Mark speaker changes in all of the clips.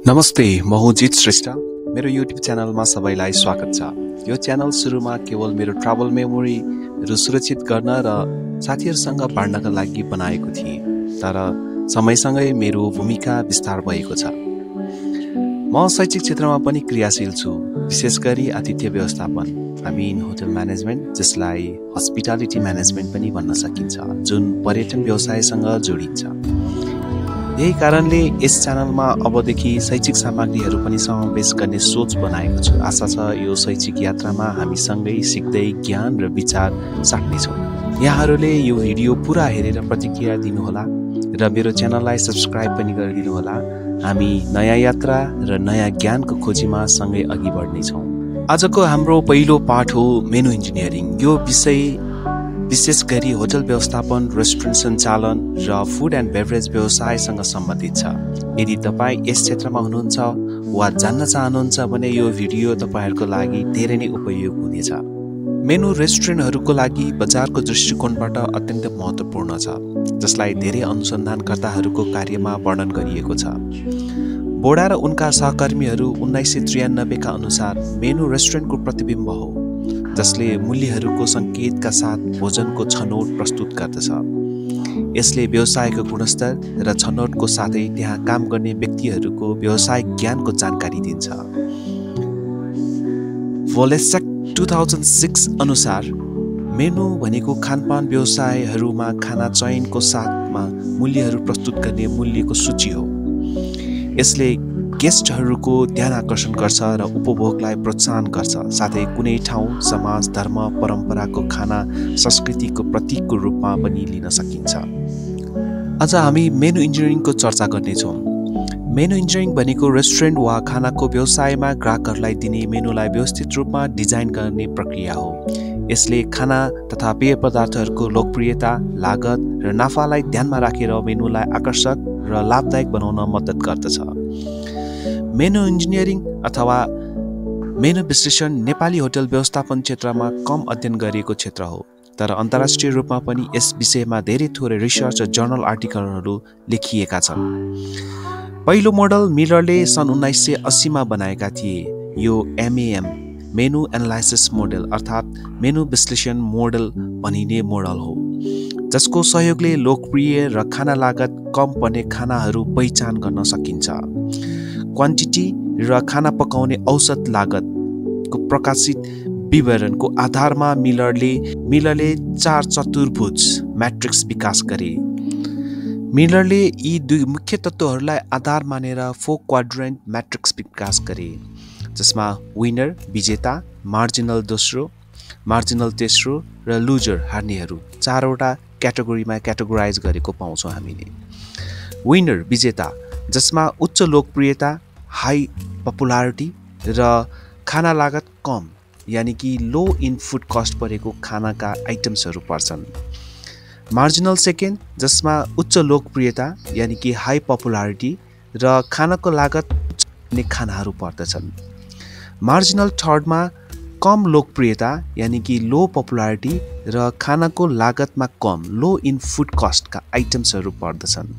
Speaker 1: नमस्ते, म हुँ जित श्रेष्ठ। मेरो युट्युब च्यानलमा सबैलाई स्वागत छ। यो च्यानल सुरुमा केवल मेरो ट्राभल मेमोरीहरू सुरक्षित गर्न र साथीहरूसँग बाँड्नका लागि बनाएको थिएँ, तर समयसँगै मेरो भूमिका विस्तार भएको छ। म शैक्षिक क्षेत्रमा पनि क्रियाशील छु, विशेष गरी आतिथ्य व्यवस्थापन, होटल म्यानेजमेन्ट, जसलाई हस्पिटालिटी म्यानेजमेन्ट पनि भन्न सकिन्छ, जुन पर्यटन व्यवसायसँग जोडिन्छ। यही कारणले यस च्यानलमा अबदेखि शैक्षिक सामग्रीहरू पनि समावेश गर्ने सोच बनाएको छु। आशा छ यो शैक्षिक यात्रामा हामी सँगै सिक्दै ज्ञान र विचार साट्नेछौँ। यहाँहरूले यो भिडियो पुरा हेरेर प्रतिक्रिया दिनुहोला र मेरो च्यानललाई सब्स्क्राइब पनि गरिदिनुहोला। हामी नयाँ यात्रा र नयाँ ज्ञानको खोजीमा सँगै अघि बढ्नेछौँ। आजको हाम्रो पहिलो पाठ हो मेनु इन्जिनियरिङ। यो विषय विशेष गरी होटल व्यवस्थापन, रेस्टुरेन्ट सञ्चालन र फुड एन्ड बेभरेज व्यवसायसँग सम्बन्धित छ। यदि तपाईँ यस क्षेत्रमा हुनुहुन्छ वा जान्न चाहनुहुन्छ भने यो भिडियो तपाईँहरूको लागि धेरै नै उपयोग हुनेछ। मेनु रेस्टुरेन्टहरूको लागि बजारको दृष्टिकोणबाट अत्यन्त महत्त्वपूर्ण छ, जसलाई धेरै अनुसन्धानकर्ताहरूको कार्यमा वर्णन गरिएको छ। बोडा र उनका सहकर्मीहरू 1993 का अनुसार मेनु रेस्टुरेन्टको प्रतिबिम्ब हो, जसले मूल्यहरूको सङ्केतका साथ भोजनको छनौट प्रस्तुत गर्दछ। यसले व्यवसायको गुणस्तर र छनौटको साथै त्यहाँ काम गर्ने व्यक्तिहरूको व्यावसायिक ज्ञानको जानकारी दिन्छ। वोलेसेक 2006 अनुसार मेनु भनेको खानपान व्यवसायहरूमा खाना चयनको साथमा मूल्यहरू प्रस्तुत गर्ने मूल्यको सूची हो। यसले गेस्टहरूको ध्यान आकर्षण गर्छ र उपभोगलाई प्रोत्साहन गर्छ, साथै कुनै ठाउँ, समाज, धर्म, परम्पराको खाना संस्कृतिको प्रतीकको रूपमा पनि लिन सकिन्छ। आज हामी मेनु इन्जिनियरिङको चर्चा गर्नेछौँ। मेनु इन्जिनियरिङ भनेको रेस्टुरेन्ट वा खानाको व्यवसायमा ग्राहकहरूलाई दिने मेनुलाई व्यवस्थित रूपमा डिजाइन गर्ने प्रक्रिया हो। यसले खाना तथा पेय पदार्थहरूको लोकप्रियता, लागत र नाफालाई ध्यानमा राखेर मेनुलाई आकर्षक र लाभदायक बनाउन मद्दत गर्दछ। मेनु इन्जिनियरिङ अथवा मेनु विश्लेषण नेपाली होटल व्यवस्थापन क्षेत्रमा कम अध्ययन गरिएको क्षेत्र हो, तर अन्तर्राष्ट्रिय रूपमा पनि यस विषयमा धेरै थोरै रिसर्च र जर्नल आर्टिकलहरू लेखिएका छन्। पहिलो मोडल मिलरले सन् 1980 मा बनाएका थिए। यो MAM मेनु एनालाइसिस मोडल अर्थात् मेनु विश्लेषण मोडल भनिने मोडल हो, जसको सहयोगले लोकप्रिय र खाना लागत कम पर्ने खानाहरू पहिचान गर्न सकिन्छ। क्वान्टिटी र खाना पकाउने औसत लागतको प्रकाशित विवरणको आधारमा मिलरले 4 चतुर्भुज म्याट्रिक्स विकास गरे। मिलरले यी दुई मुख्य तत्त्वहरूलाई आधार मानेर 4 क्वाड्रेन्ट म्याट्रिक्स विकास गरे, जसमा विनर विजेता, मार्जिनल दोस्रो, मार्जिनल तेस्रो र लुजर हार्नेहरू 4वटा क्याटेगोरीमा क्याटेगोराइज गरेको पाउँछौँ हामीले। विनर विजेता, जसमा उच्च लोकप्रियता, हाई पपुलारिटी र खाना लागत कम यानि कि लो इन फुड कस्ट परेको खानाका आइटम्सहरू पर्छन्। मार्जिनल सेकेन्ड, जसमा उच्च लोकप्रियता यानि कि हाई पपुलारिटी र खानाको लागत उच्च खानाहरू पर्दछन्। मार्जिनल थर्डमा कम लोकप्रियता यानि कि लो पपुलारिटी र खानाको लागतमा कम लो इन फुड कस्टका आइटम्सहरू पर्दछन्।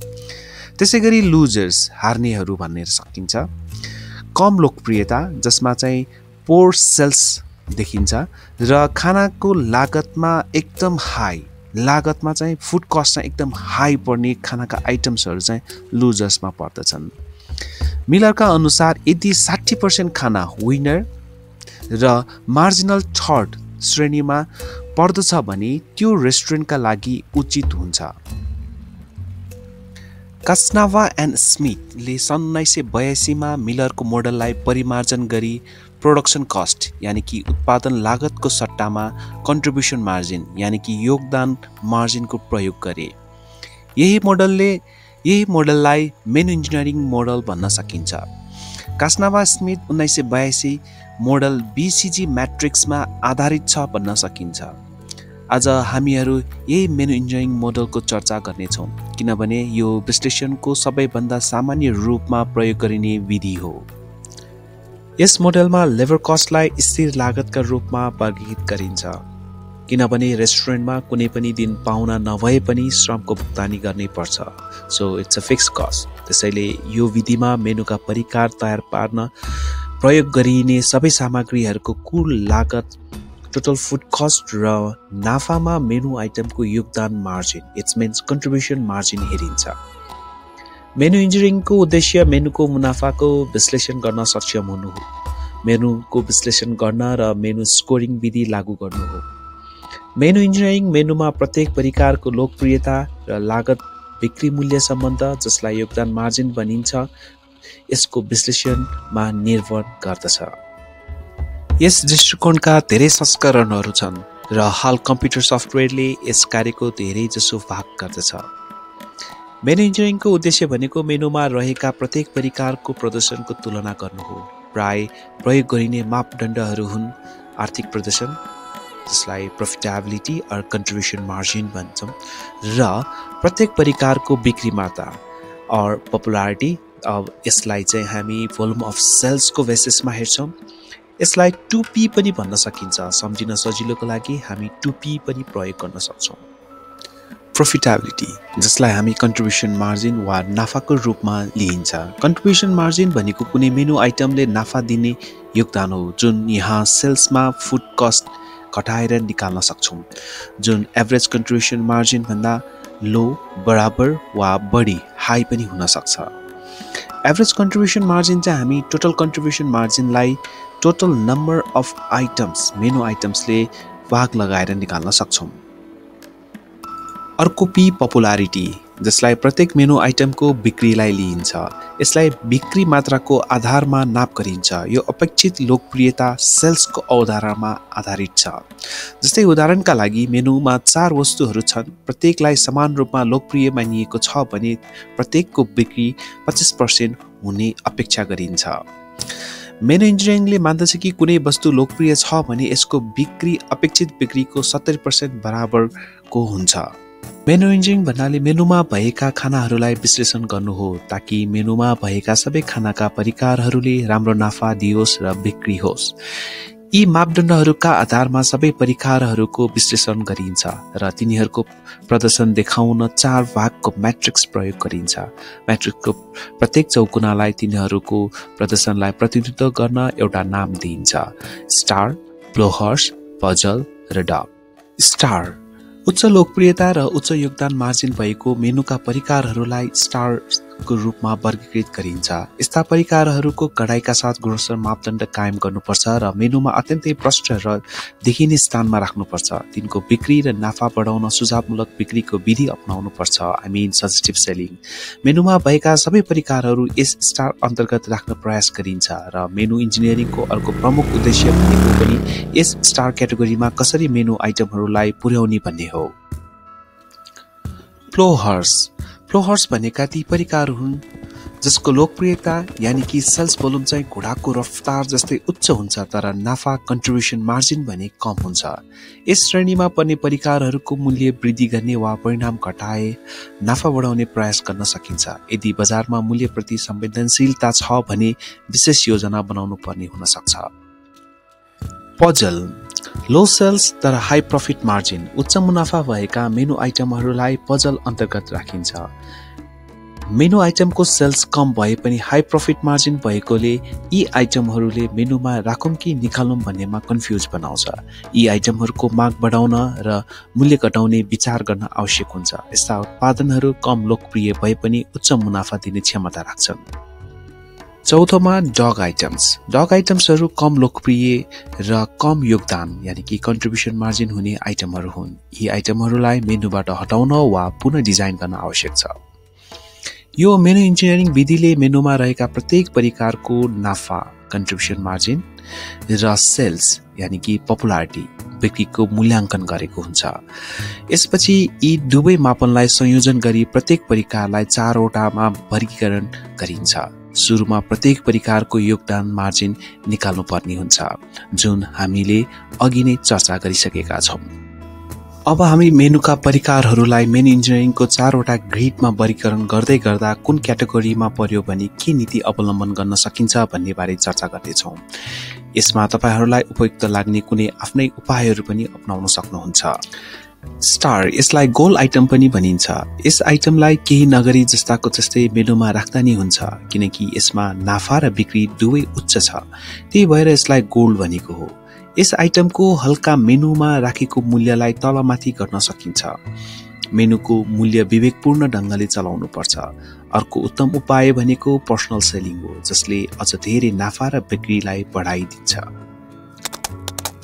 Speaker 1: त्यसै गरी लुजर्स हार्नेहरू भन्ने सकिन्छ। कम लोकप्रियता, जसमा चाहिँ पोर सेल्स देखिन्छ र खानाको लागतमा एकदम हाई, लागतमा चाहिँ फुड कस्टमा एकदम हाई पर्ने खानाका आइटम्सहरू चाहिँ लुजर्समा पर्दछन्। मिलरका अनुसार यदि 60% खाना विनर र मार्जिनल थर्ड श्रेणीमा पर्दछ भने त्यो रेस्टुरेन्टका लागि उचित हुन्छ। कास्नावा एन्ड स्मिथले सन् 1982 मा मिलरको मोडललाई परिमार्जन गरी प्रोडक्सन कस्ट यानि कि उत्पादन लागतको सट्टामा कन्ट्रिब्युसन मार्जिन यानि कि योगदान मार्जिनको प्रयोग गरे। यही मोडललाई मेनु इन्जिनियरिङ मोडल भन्न सकिन्छ। कास्नावा स्मिथ 1982 मोडल BCG म्याट्रिक्समा आधारित छ भन्न सकिन्छ। आज हामीहरू यही मेनु इन्जिनियरिङ मोडलको चर्चा गर्नेछौँ, किनभने यो विश्लेषणको सबैभन्दा सामान्य रूपमा प्रयोग गरिने विधि हो। यस मोडलमा लेबर कस्टलाई स्थिर लागतका रूपमा वर्गीकृत गरिन्छ। किनभने रेस्टुरेन्टमा कुनै पनि दिन पाहुना नभए पनि श्रमको भुक्तानी गर्नै पर्छ। So it's a fix cost. त्यसैले यो विधिमा मेनुका परिकार तयार पार्न प्रयोग गरिने सबै सामग्रीहरूको कुल लागत, टोटल फुड कस्ट र नाफामा मेनु आइटमको योगदान margin, it's means contribution margin हेरिन्छ। मेनु इन्जिनियरिङको उद्देश्य मेनुको मुनाफाको विश्लेषण गर्न सक्षम हुनु हो, मेनुको विश्लेषण गर्न र मेनु स्कोरिङ विधि लागू गर्नु हो। मेनु इन्जिनियरिङ मेनुमा प्रत्येक परिकारको लोकप्रियता र लागत बिक्री मूल्य सम्बन्ध, जसलाई योगदान मार्जिन भनिन्छ, यसको विश्लेषणमा निर्भर गर्दछ। यस दृष्टिकोणका धेरै संस्करणहरू छन् र हाल कम्प्युटर सफ्टवेयरले यस कार्यको धेरै जसो भाग गर्दछ। मेनु इन्जिनियरिङको उद्देश्य भनेको मेनुमा रहेका प्रत्येक परिकारको प्रदर्शनको तुलना गर्नु हो। प्राय प्रयोग गरिने मापदण्डहरू हुन् आर्थिक प्रदर्शन, जसलाई प्रफिटेबिलिटी अर कन्ट्रिब्युसन मार्जिन भन्छौँ, र प्रत्येक परिकारको बिक्री मात्रा अर पपुलारिटी। अब यसलाई चाहिँ हामी भोल्युम अफ सेल्सको बेसिसमा हेर्छौँ। यसलाई 2P पनि भन्न सकिन्छ। सम्झिन सजिलोको लागि हामी 2P पनि प्रयोग गर्न सक्छौँ। प्रफिटेबिलिटी, जसलाई हामी कन्ट्रिब्युसन मार्जिन वा नाफाको रूपमा लिइन्छ। कन्ट्रिब्युसन मार्जिन भनेको कुनै मेनु आइटमले नाफा दिने योगदान हो, जुन यहाँ सेल्समा फुड कस्ट घटाएर निकाल्न सक्छौँ, जुन एभरेज कन्ट्रिब्युसन मार्जिन भन्दा लो, बराबर वा बढी हाई पनि हुन सक्छ। एभरेज कन्ट्रिब्युसन मार्जिन चाहिँ हामी टोटल कन्ट्रिब्युसन मार्जिनलाई total number of items, menu आइटम्सले भाग लगाएर निकाल्न सक्छौँ। अर्को पी पपुलारिटी, जसलाई प्रत्येक मेनु आइटमको बिक्रीलाई लिइन्छ। यसलाई बिक्री मात्राको आधारमा नाप गरिन्छ। यो अपेक्षित लोकप्रियता सेल्सको अवधारणामा आधारित छ। जस्तै उदाहरणका लागि मेनुमा 4 वस्तुहरू छन्, प्रत्येकलाई समान रूपमा लोकप्रिय मानिएको छ भने प्रत्येकको बिक्री 25% हुने अपेक्षा गरिन्छ। मेनु इन्जिनियरिङले मान्दछ कि कुनै वस्तु लोकप्रिय छ भने यसको बिक्री अपेक्षित बिक्रीको 70% बराबरको हुन्छ। मेनु इन्जिनियरिङ भन्नाले मेनुमा भएका खानाहरूलाई विश्लेषण गर्नु हो, ताकि मेनुमा भएका सबै खानाका परिकारहरूले राम्रो नाफा दियोस् र बिक्री होस्। यी मापदण्डहरूका आधारमा सबै परिकारहरूको विश्लेषण गरिन्छ र तिनीहरूको प्रदर्शन देखाउन 4 भागको म्याट्रिक्स प्रयोग गरिन्छ। म्याट्रिक्सको प्रत्येक चौकुनालाई तिनीहरूको प्रदर्शनलाई प्रतिनिधित्व गर्न एउटा नाम दिइन्छ: स्टार, फ्लोहर्स, पजल र डग। स्टार उच्च लोकप्रियता र उच्च योगदान मार्जिन भएको मेनुका परिकारहरूलाई स्टारको रूपमा वर्गीकृत गरिन्छ। यस्ता परिकारहरूको कडाइका साथ गुणस्तर मापदण्ड कायम गर्नुपर्छ र मेनुमा अत्यन्तै प्रष्ट र देखिने स्थानमा राख्नुपर्छ। तिनको बिक्री र नाफा बढाउन सुझावमूलक बिक्रीको विधि अपनाउनुपर्छ, सजेस्टिभ सेलिङ। मेनुमा भएका सबै परिकारहरू यस स्टार अन्तर्गत राख्न प्रयास गरिन्छ र मेनु इन्जिनियरिङको अर्को प्रमुख उद्देश्य भनेको पनि यस स्टार क्याटेगोरीमा कसरी मेनु आइटमहरूलाई पुर्याउने भन्ने हो। फ्लोहर्स भनेका ती परिकार हुन् जसको लोकप्रियता यानि कि सेल्स भोल्युम चाहिँ घोडाको रफ्तार जस्तै उच्च हुन्छ, तर नाफा कन्ट्रिब्युसन मार्जिन भने कम हुन्छ। यस श्रेणीमा पर्ने परिकारहरूको मूल्य वृद्धि गर्ने वा परिणाम घटाए नाफा बढाउने प्रयास गर्न सकिन्छ। यदि बजारमा मूल्यप्रति संवेदनशीलता छ भने विशेष योजना बनाउनु पर्ने हुन सक्छ। पजल, लो सेल्स तर हाई प्रफिट मार्जिन, उच्च मुनाफा भएका मेनु आइटमहरूलाई पजल अन्तर्गत राखिन्छ। मेनु आइटमको सेल्स कम भए पनि हाई प्रफिट मार्जिन भएकोले यी आइटमहरूले मेनुमा राखौँ कि निकालौँ भन्नेमा कन्फ्युज बनाउँछ। यी आइटमहरूको माग बढाउन र मूल्य घटाउने विचार गर्न आवश्यक हुन्छ। यस्ता उत्पादनहरू कम लोकप्रिय भए पनि उच्च मुनाफा दिने क्षमता राख्छन्। चौथोमा डग आइटम्सहरू कम लोकप्रिय र कम योगदान यानि कि कन्ट्रिब्युसन मार्जिन हुने आइटमहरू हुन्। यी आइटमहरूलाई मेनुबाट हटाउन वा पुनः डिजाइन गर्न आवश्यक छ। यो मेनु इन्जिनियरिङ विधिले मेनुमा रहेका प्रत्येक परिकारको नाफा कन्ट्रिब्युसन मार्जिन र सेल्स यानि कि पपुलारिटी बिक्रीको मूल्याङ्कन गरेको हुन्छ। यसपछि यी दुवै मापनलाई संयोजन गरी प्रत्येक परिकारलाई 4 वटामा वर्गीकरण गरिन्छ। सुरुमा प्रत्येक परिकारको योगदान मार्जिन निकाल्नु पर्ने हुन्छ, जुन हामीले अघि नै चर्चा गरिसकेका छौँ। अब हामी मेनुका परिकारहरूलाई मेनु इन्जिनियरिङको 4वटा ग्रिडमा वर्गीकरण गर्दै गर्दा कुन क्याटेगोरीमा पर्यो भने के नीति अवलम्बन गर्न सकिन्छ भन्ने बारे चर्चा गर्नेछौँ। यसमा तपाईहरूलाई उपयुक्त लाग्ने कुनै आफ्नै उपायहरू पनि अपनाउन सक्नुहुन्छ। स्टार, यसलाई गोल आइटम पनि भनिन्छ। यस आइटमलाई केही नगरी जस्ताको जस्तै मेनुमा राख्दा नि हुन्छ, किनकि यसमा नाफा र बिक्री दुवै उच्च छ, त्यही भएर यसलाई गोल्ड भनेको हो। यस आइटमको हल्का मेनुमा राखेको मूल्यलाई तलमाथि गर्न सकिन्छ। मेनुको मूल्य विवेकपूर्ण ढङ्गले चलाउनु पर्छ। अर्को उत्तम उपाय भनेको पर्सनल सेलिङ हो, जसले अझ धेरै नाफा र बिक्रीलाई बढाइदिन्छ।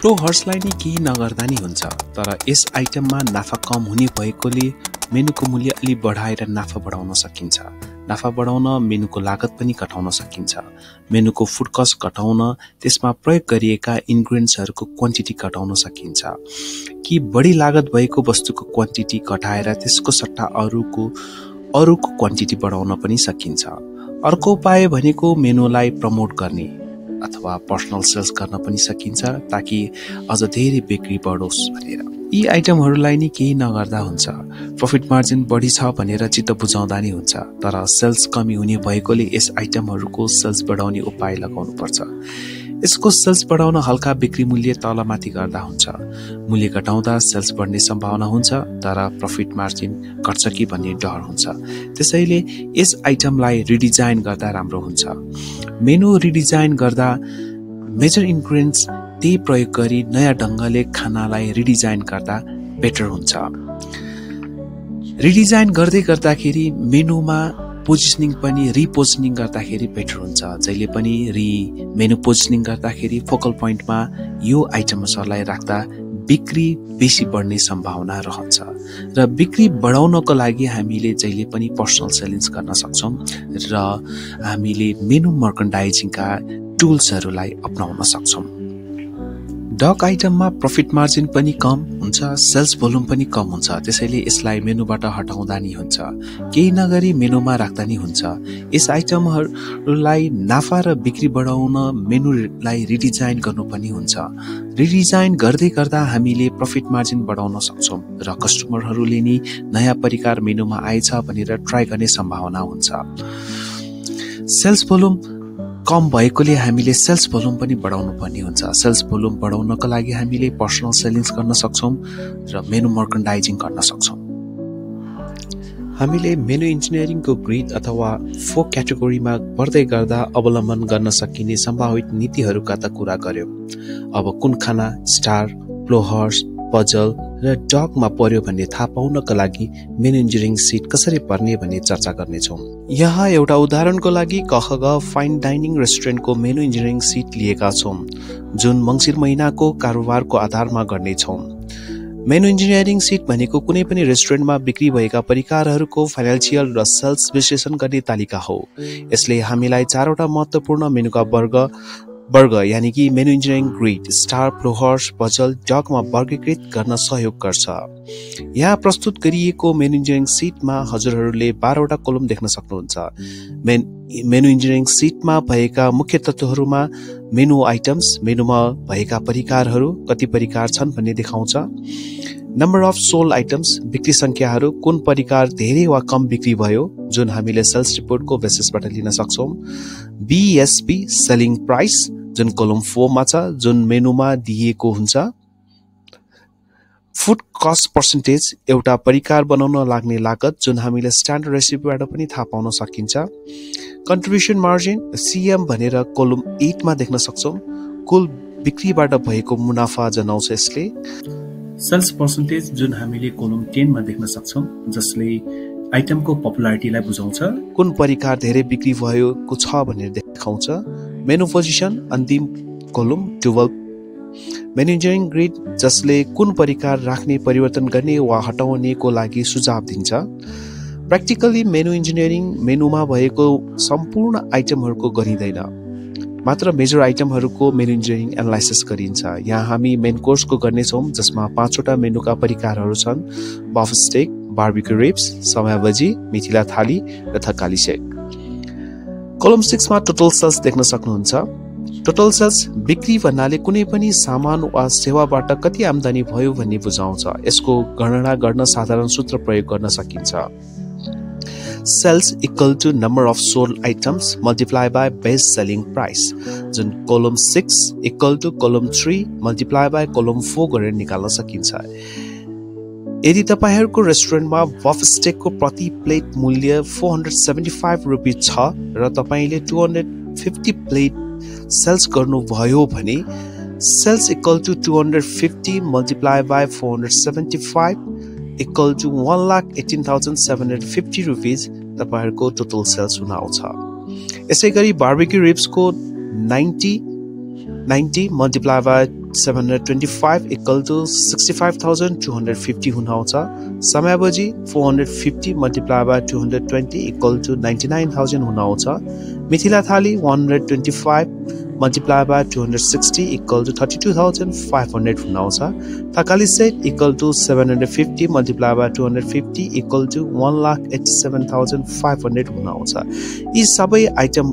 Speaker 1: प्रो हर्सलाई नि केही नगर्दा नि हुन्छ, तर यस आइटममा नाफा कम हुने भएकोले मेनुको मूल्य अलि बढाएर नाफा बढाउन सकिन्छ। नाफा बढाउन मेनुको लागत पनि घटाउन सकिन्छ। मेनुको फुड कस्ट घटाउन त्यसमा प्रयोग गरिएका इन्ग्रेडिएन्ट्सहरूको क्वान्टिटी घटाउन सकिन्छ कि बढी लागत भएको वस्तुको क्वान्टिटी घटाएर त्यसको सट्टा अरूको क्वान्टिटी बढाउन पनि सकिन्छ। अर्को उपाय भनेको मेनुलाई प्रमोट गर्ने अथवा पर्सनल सेल्स गर्न पनि सकिन्छ, ताकि अझ धेरै बिक्री बढोस् भनेर। यी आइटमहरूलाई नि केही नगर्दा हुन्छ। प्रफिट मार्जिन बढी छ भनेर चित्त बुझाउँदा नि हुन्छ, तर सेल्स कमी हुने भएकोले यस आइटमहरूको सेल्स बढाउने उपाय लगाउनु पर्छ। यसको सेल्स बढाउन हल्का बिक्री मूल्य तलमाथि गर्दा हुन्छ। मूल्य घटाउँदा सेल्स बढ्ने सम्भावना हुन्छ, तर प्रफिट मार्जिन घट्छ कि भन्ने डर हुन्छ। त्यसैले यस आइटमलाई रिडिजाइन गर्दा राम्रो हुन्छ। मेनु रिडिजाइन गर्दा मेजर इन्ग्रेडिएन्ट्स त्यही प्रयोग गरी नयाँ ढङ्गले खानालाई रिडिजाइन गर्दा बेटर हुन्छ। रिडिजाइन गर्दाखेरि मेनुमा पोजिसनिङ पनि रिपोजिसनिङ गर्दाखेरि बेटर हुन्छ। जहिले पनि मेनु पोजिसनिङ गर्दाखेरि फोकल पोइन्टमा यो आइटम्सहरूलाई राख्दा बिक्री बेसी बढ्ने सम्भावना रहन्छ र बिक्री बढाउनको लागि हामीले जहिले पनि पर्सनल सेलिङ्स गर्न सक्छौँ र हामीले मेनु मर्कन्डाइजिङका टुल्सहरूलाई अपनाउन सक्छौँ। डक आइटममा प्रफिट मार्जिन पनि कम हुन्छ, सेल्स भोल्युम पनि कम हुन्छ, त्यसैले यसलाई मेनुबाट हटाउँदा नि हुन्छ, केही नगरी मेनुमा राख्दा नि हुन्छ। यस आइटमहरूलाई नाफा र बिक्री बढाउन मेनुलाई रिडिजाइन गर्नु पनि हुन्छ। रिडिजाइन गर्दै गर्दा हामीले प्रफिट मार्जिन बढाउन सक्छौँ र कस्टमरहरूले नि नयाँ परिकार मेनुमा आएछ भनेर ट्राई गर्ने सम्भावना हुन्छ। सेल्स भोल्युम कम भएकोले हामीले सेल्स भोल्युम पनि बढाउनु पर्ने हुन्छ। सेल्स भोल्युम बढाउनको लागि हामीले पर्सनल सेलिङ्स गर्न सक्छौँ र मेनु मर्कन्डाइजिङ गर्न सक्छौँ। हामीले मेनु इन्जिनियरिङको ग्रिड अथवा 4 क्याटेगोरीमा पर्दै गर्दा अवलम्बन गर्न सकिने सम्भावित नीतिहरूका त कुरा गर्यौं। अब कुन खाना स्टार, प्लोहर्स, पजल र डकमा पर्यो भन्ने थाहा पाउनका लागि मेनु इन्जिनियरिङ सिट कसरी पर्ने भन्ने चर्चा गर्नेछौँ। यहाँ एउटा उदाहरणको लागि कहग फाइन डाइनिङ रेस्टुरेन्टको मेनु इन्जिनियरिङ सिट लिएका छौँ, जुन मङ्सिर महिनाको कारोबारको आधारमा गर्नेछौँ। मेनु इन्जिनियरिङ सिट भनेको कुनै पनि रेस्टुरेन्टमा बिक्री भएका परिकारहरूको फाइनान्सियल र सेल्स विश्लेषण गर्ने तालिका हो। यसले हामीलाई 4वटा महत्त्वपूर्ण मेनुका वर्ग यानि कि menu engineering grid, star, plowhorses, puzzle, डकमा वर्गीकृत गर्न सहयोग गर्छ। यहाँ प्रस्तुत गरिएको मेनु इन्जिनियरिङ सिटमा हजुरहरूले 12वटा कोलम देख्न सक्नुहुन्छ। मेनु इन्जिनियरिङ सिटमा भएका मुख्य तत्त्वहरूमा मेनु आइटम्स, मेनुमा भएका परिकारहरू, कति परिकार छन् भन्ने देखाउँछ। नम्बर अफ सोल्ड आइटम्स, बिक्री संख्याहरू, कुन परिकार धेरै वा कम बिक्री भयो, जुन हामीले सेल्स रिपोर्टको बेसिसबाट लिन सक्छौँ। BSP, सेलिङ प्राइस, जुन कोलम 4 मा छ, जुन मेनुमा दिएको हुन्छ। फुड कस्ट पर्सेन्टेज, एउटा परिकार बनाउन लाग्ने लागत, जुन हामीले स्ट्यान्डर्ड रेसिपीबाट पनि थाहा पाउन सकिन्छ। कन्ट्रिब्युसन मार्जिन, CM भनेर कोलम 8 मा देख्न सक्छौँ। कुल बिक्रीबाट भएको मुनाफा जनाउँछ यसले। सेल्स पर्सेन्टेज, जुन हामीले कोलम 10 मा देख्न सक्छौँ, जसले आइटमको पपुलारिटीलाई बुझाउँछ। कुन परिकार धेरै बिक्री भएको छ भनेर देखाउँछ। मेनु पोजिसन, अन्तिम कोलम 12। मेनु इन्जिनियरिङ ग्रिड, जसले कुन परिकार राख्ने, परिवर्तन गर्ने वा हटाउनेको लागि सुझाव दिन्छ। प्र्याक्टिकली मेनु इन्जिनियरिङ मेनुमा भएको सम्पूर्ण आइटमहरूको गरिँदैन, मात्र मेजर आइटमहरूको मेनु इन्जिनियरिङ एनालाइसिस गरिन्छ। यहाँ हामी मेन कोर्सको गर्नेछौँ, जसमा 5वटा मेनुका परिकारहरू छन्। बफ स्टेक, बार्बिक्यू रिब्स, समयावजी, मिथिला थाली र थकाली सेक। कोलम 6 मा टोटल सेल्स देख्न सक्नुहुन्छ। टोटल सेल्स बिक्री भन्नाले कुनै पनि सामान वा सेवाबाट कति आम्दानी भयो भन्ने बुझाउँछ। यसको गणना गर्न साधारण सूत्र प्रयोग गर्न सकिन्छ। Sales equal to number of sold items multiplied by base selling price, जुन column 6 equal to column 3 multiplied by column 4 गरेर निकाल्न सकिन्छ। यदि तपाईहरुको रेस्टुरेन्टमा बफ स्टेकको प्रति प्लेट मूल्य 475 रुपैयाँ छ र तपाईले 250 प्लेट सेल्स गर्नुभयो भने sales equal to 250 multiplied by 475 equal to 1,18,750 rupees तपाईहरुको टोटल सेल्स हुन आउँछ। यसैगरी बार्बिक्यू रिब्स को 90 multiplied by 725 equal to 65,250 हुन आउँछ। समयावधि 450 multiplied by 220 equal to 99,000 हुन आउँछ। मिथिला थाली 125 multiplied by 260 equal to 32,500 हुन आउँछ। तकाली set equal to 750 multiplied by 250 equal to 1,87,500 हुन आउँछ। यी सबै आइटम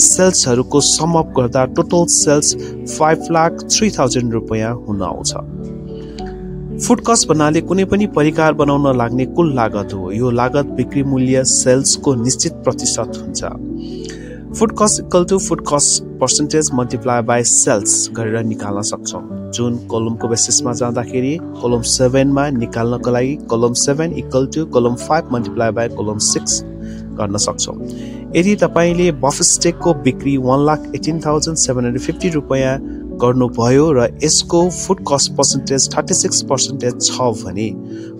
Speaker 1: सेल्सहरुको सम अप गर्दा टोटल सेल्स 5,03,000 रुपैयाँ हुन आउँछ। फुड कस्ट भन्नाले कुनै पनि परिकार बनाउन लाग्ने कुल लागत हो। यो लागत बिक्री मूल्य सेल्सको निश्चित प्रतिशत हुन्छ। Food cost equal to food cost percentage multiply by sales गरेर निकाल्न सक्छौं। जुन कोलमको बेसिसमा जाँदाखेरि कोलम 7 मा निकाल्नको लागि column 7 equal to column 5 multiply by column 6 गर्न सक्छौं। यदि तपाईले बफ स्टेकको बिक्री 1,18,750 रुपैयाँ गर्नुभयो र यसको फुड कस्ट पर्सेन्टेज 36% छ भने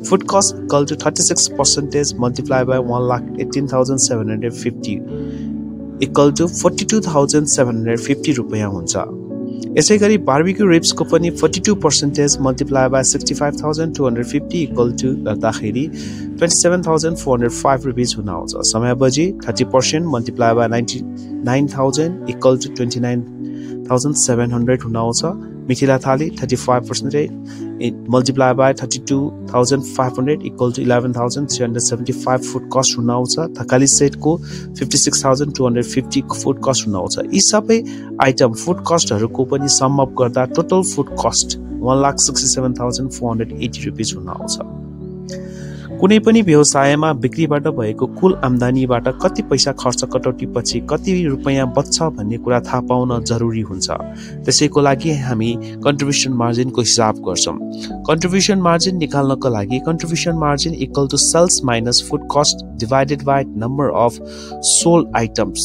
Speaker 1: food cost equal to 36% multiply by 1,18,750 equal to 42,750 रुपैयाँ हुन्छ। यसैगरी बार्बिक्यू रिब्सको पनि 42% मल्टिप्लाई बाई 65,250 इक्वल टु गर्दाखेरि 27,405 रुपीस हुन आउँछ। समयावधि 30% मल्टिप्लाई बाई 99,000 इक्वल टु 29,700 हुन आउँछ। मिथिला थाली 35% multiply by 32,500 equal to 11,375 food cost हुन आउँछ। थकाली सेट को 56,250 फुड कस्ट हुन आउँछ। यी सबै आइटम फुड कस्टहरुको पनि सम अप गर्दा टोटल फुड कस्ट 1,67,480 रुपीस हुन आउँछ। कुनै पनि व्यवसायमा बिक्रीबाट भएको कुल आम्दानीबाट कति पैसा खर्च कटौती पछि कति रुपैयाँ बच्छ भन्ने कुरा थाहा पाउन जरुरी हुन्छ। त्यसैको लागि हामी कन्ट्रिब्युसन मार्जिनको हिसाब गर्छौं। कन्ट्रिब्युसन मार्जिन निकाल्नको लागि contribution margin equal to sales minus food cost divided by number of sold items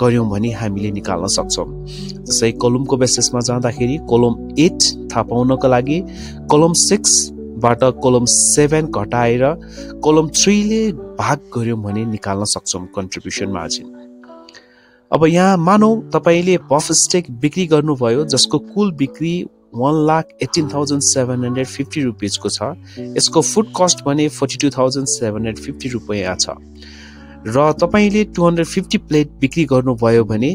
Speaker 1: गर्यौं भने हामीले निकाल्न सक्छौं। जस्तै कोलमको बेसिसमा जाँदाखेरि कोलम 8 थाहा पाउनको लागि कोलम 6 बाट कोलम 7 घटाएर कोलम 3 ले भाग गर्यौं भने निकाल्न सक्छौं कन्ट्रिब्युसन मार्जिन। अब यहाँ मानौ तपाईले बफ स्टेक बिक्री गर्नुभयो जसको कुल बिक्री 1,18,750 रुपीस को छ। यसको फुड कस्ट भने 42,750 रुपैयाँ छ र तपाईले 250 प्लेट बिक्री गर्नुभयो भने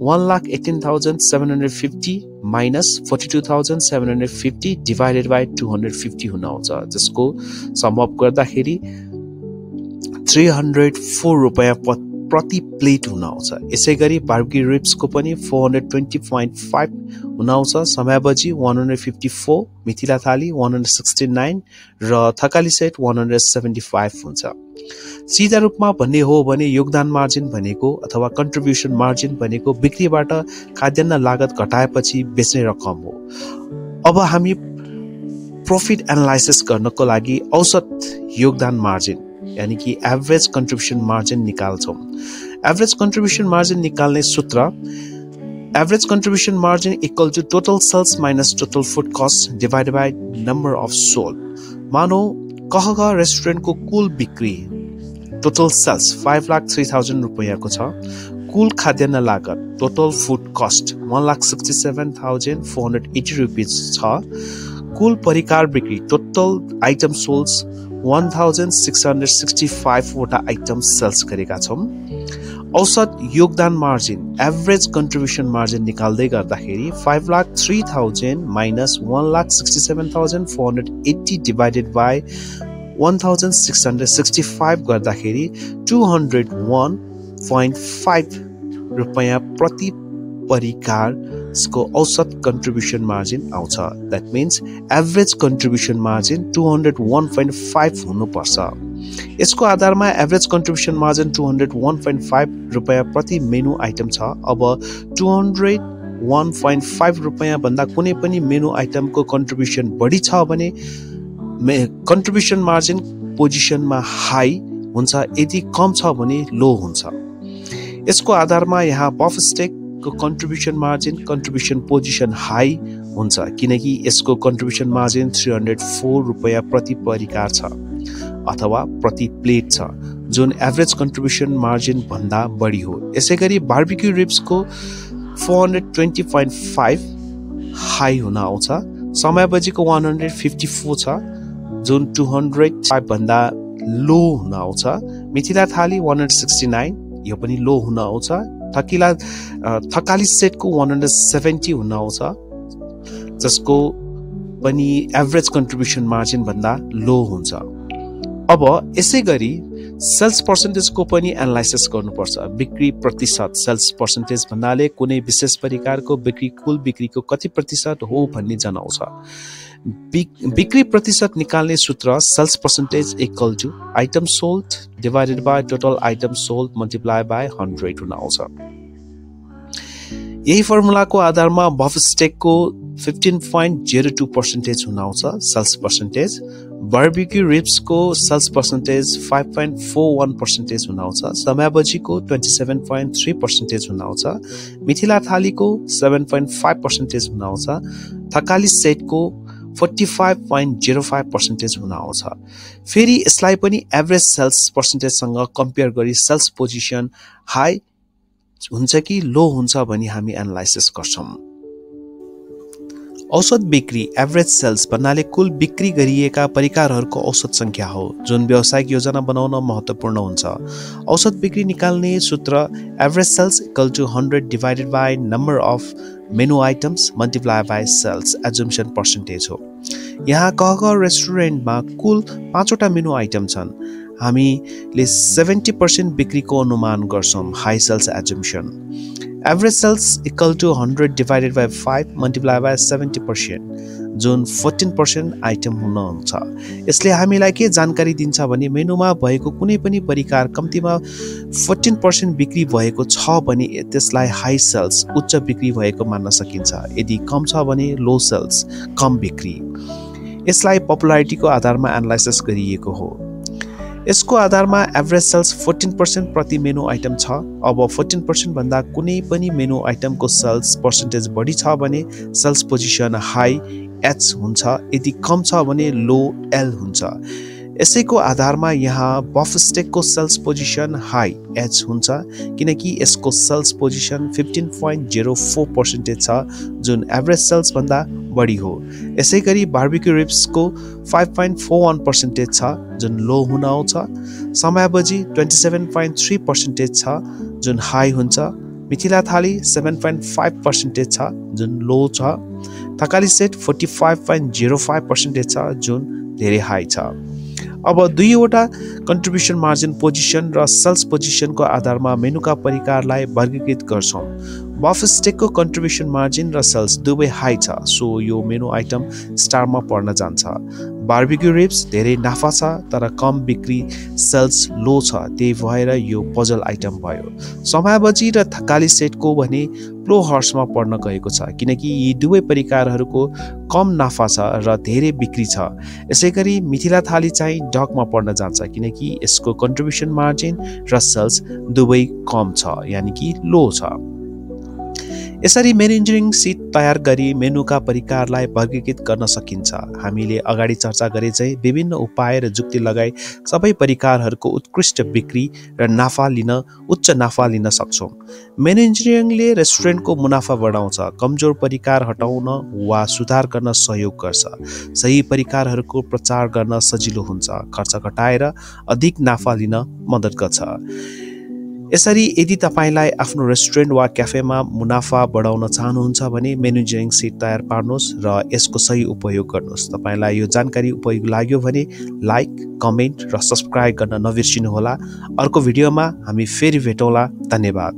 Speaker 1: 1,18,750 minus 42,750 divided by 250 हुन आउँछ, जसको सम अप गर्दाखेरि 304 रुपैयाँ प्रति प्लेट हुन आउँछ। यसैगरी बार्बिक्यू रिब्स को पनि 420.5 हुन आउँछ। समयावधि 154, मिथिला थाली 169 र थकाली सेट 175 हुन्छ। सीधा रूपमा भन्ने हो भने योगदान मार्जिन भनेको अथवा कन्ट्रिब्युसन मार्जिन भनेको बिक्रीबाट खाद्यान्न लागत घटाएपछि बेच्ने रकम हो। अब हामी प्रॉफिट एनालाइसिस गर्नको लागि औसत योगदान मार्जिन यानी कि एभरेज कन्ट्रिब्युसन मार्जिन निकाल्छौं। एभरेज कन्ट्रिब्युसन मार्जिन निकाल्ने सूत्र average contribution margin equal to total sales minus total food cost divided by number of sold. मानौ कहगा रेस्टुरेन्ट को कुल बिक्री टोटल सेल्स 5,03,000 रुपैयाँ को छ। कुल खाद्यान्न लागत टोटल फुड कस्ट 1,67,480 रुपीस छ। कुल परिकार बिक्री टोटल आइटम सोल्स 1,665 वटा आइटम सेल्स गरेका छौं। औसत योगदान मार्जिन एभरेज कन्ट्रिब्युसन मार्जिन निकाल्दै गर्दाखेरि 5,03,000 minus 1,67,480 divided by 1,665 गर्दाखेरि 201.5 रुपैयाँ प्रति परिकार यसको औसत कन्ट्रिब्युसन मार्जिन आउँछ। That means average contribution margin 201.5 हुनुपर्छ। यसको आधारमा एभरेज कन्ट्रिब्युसन मार्जिन 201.5 रुपैयाँ प्रति मेनु आइटम छ। अब 201.5 रुपैयाँ भन्दा कुनै पनि मेनु आइटमको कन्ट्रिब्युसन बढी छ भने कन्ट्रिब्युसन मार्जिन पोजिसनमा हाई हुन्छ, यदि कम छ भने लो हुन्छ। यसको आधारमा यहाँ बफ स्टेकको contribution margin contribution position high हुन्छ, किनकि यसको कन्ट्रिब्युसन मार्जिन 304 रुपैयाँ प्रति परिकार छ अथवा प्रति प्लेट छ, जुन एभरेज कन्ट्रिब्युसन मार्जिन भन्दा बढी हो। यसैगरी बार्बिक्यू रिब्सको 420.5 हाई हुन आउँछ। समयबजीको 154 छ, जुन 205 भन्दा लो हुन आउँछ। मिथिला थाली 169, यो पनि लो हुन आउँछ। थकाली सेटको 170 हुन आउँछ, जसको पनि एभरेज कन्ट्रिब्युसन मार्जिन भन्दा लो हुन्छ। अब यसै गरी सेल्स पर्सेन्टेजको पनि एनालाइसिस गर्नुपर्छ। बिक्री प्रतिशत सेल्स पर्सेन्टेज भन्नाले कुनै विशेष परिकारको बिक्री कुल बिक्रीको कति प्रतिशत हो भन्ने जनाउँछ। बिक्री प्रतिशत निकाल्ने सूत्र sales percentage equal to item sold divided by total item sold multiply by 100 हुन आउँछ। यही फर्मुलाको आधारमा बफ स्टेकको 15.02% हुन आउँछ सेल्स पर्सेन्टेज। बार्बिक्यू रिब्सको सेल्स पर्सेन्टेज 5.41% हुन आउँछ। समयबजीको 27.3% हुन आउँछ। मिथिला थालीको 7.5% हुन आउँछ। थकाली सेटको 45.05% हुन आउँछ। फेरि यसलाई पनि एभरेज सेल्स पर्सेन्टेजसँग कम्पेयर गरी सेल्स पोजिसन हाई हुन्छ कि लो हुन्छ भनी हामी एनालाइसिस गर्छौं। औसत बिक्री एभरेज सेल्स भन्नाले कुल बिक्री गरिएका परिकारहरूको औसत संख्या हो, जुन व्यावसायिक योजना बनाउन महत्त्वपूर्ण हुन्छ। औसत बिक्री निकाल्ने सूत्र average sales equal to 100 divided by number of menu items multiply by sales assumption percentage हो। यहाँ कह रेस्टुरेन्टमा कुल 5वटा मेनु आइटम छन्। हामीले 70% बिक्रीको अनुमान गर्छौं, high sales assumption. Average sales equal to 100 divided by 5 multiply by 70%, जुन 14% आइटम हुनुहुन्छ। यसले हामीलाई के जानकारी दिन्छ भने मेनुमा भएको कुनै पनि परिकार कम्तीमा 14% बिक्री भएको छ भने त्यसलाई हाई सेल्स उच्च बिक्री भएको मान्न सकिन्छ। यदि कम छ भने लो सेल्स कम बिक्री। यसलाई पपुलारिटीको आधारमा एनालाइसिस गरिएको हो। यसको आधारमा एभरेज सेल्स 14% प्रति मेनु आइटम छ। अब 14% भन्दा कुनै पनि मेनु आइटमको सेल्स पर्सेन्टेज बढी छ भने सेल्स पोजिसन हाई एच हुन्छ, यदि कम छ भने लो एल हुन्छ। यसैको आधारमा यहाँ beef स्टेकको sales position high H हुन्छ, किनकि यसको सेल्स पोजिसन 15.04% छ, जुन एभरेज सेल्स भन्दा बढी हो। यसैगरी बार्बिक्यू रिब्सको 5.41% छ, जुन लो हुन आउँछ। समयबजी 27.3% छ, जुन हाई हुन्छ। मिथिला थाली 7.5% छ, जुन लो छ। थकाली सेट 45.05% छ, जुन धेरै हाई छ। अब दुईवटा कन्ट्रिब्युसन मार्जिन पोजिसन र सेल्स पोजिसनको आधारमा मेनुका परिकारलाई वर्गीकृत गर्छौं। बफ स्टेकको कन्ट्रिब्युसन मार्जिन र सेल्स दुवै हाई छ, सो यो मेनु आइटम स्टारमा पर्न जान्छ। बार्बिक्यू रिब्स धेरै नाफा छ तर कम बिक्री, सेल्स लो छ, त्यही भएर यो पजल आइटम भयो। समयबजी र थकाली सेटको भने लो हर्समा पर्न गएको छ, किनकि यी दुवै परिकारहरूको कम नाफा छ र धेरै बिक्री छ। यसैगरी मिथिला थाली चाहिँ डकमा पर्न जान्छ, किनकि यसको कन्ट्रिब्युसन मार्जिन र सेल्स दुवै कम छ, यानि कि लो छ। यसरी मेनु इन्जिनियरिङ सिट तयार गरी मेनुका परिकारलाई वर्गीकृत गर्न सकिन्छ। हामीले अगाडि चर्चा गरे चाहिँ विभिन्न उपाय र जुक्ति लगाई सबै परिकारहरूको उत्कृष्ट बिक्री र उच्च नाफा लिन सक्छौं। मेनु इन्जिनियरिङले रेस्टुरेन्टको मुनाफा बढाउँछ, कमजोर परिकार हटाउन वा सुधार गर्न सहयोग गर्छ, सही परिकारहरूको प्रचार गर्न सजिलो हुन्छ, खर्च घटाएर अधिक नाफा लिन मद्दत गर्छ। यसरी यदि तपाईलाई आफ्नो रेस्टुरेन्ट वा क्याफेमा मुनाफा बढाउन चाहनुहुन्छ भने मेनु इन्जिनियरिङ सिट तयार पार्नुहोस् र यसको सही उपयोग गर्नुहोस्। तपाईलाई यो जानकारी उपयोग लाग्यो भने लाइक, कमेन्ट र सब्स्क्राइब गर्न नबिर्सिनुहोला। अर्को भिडियोमा हामी फेरि भेटौँला। धन्यवाद।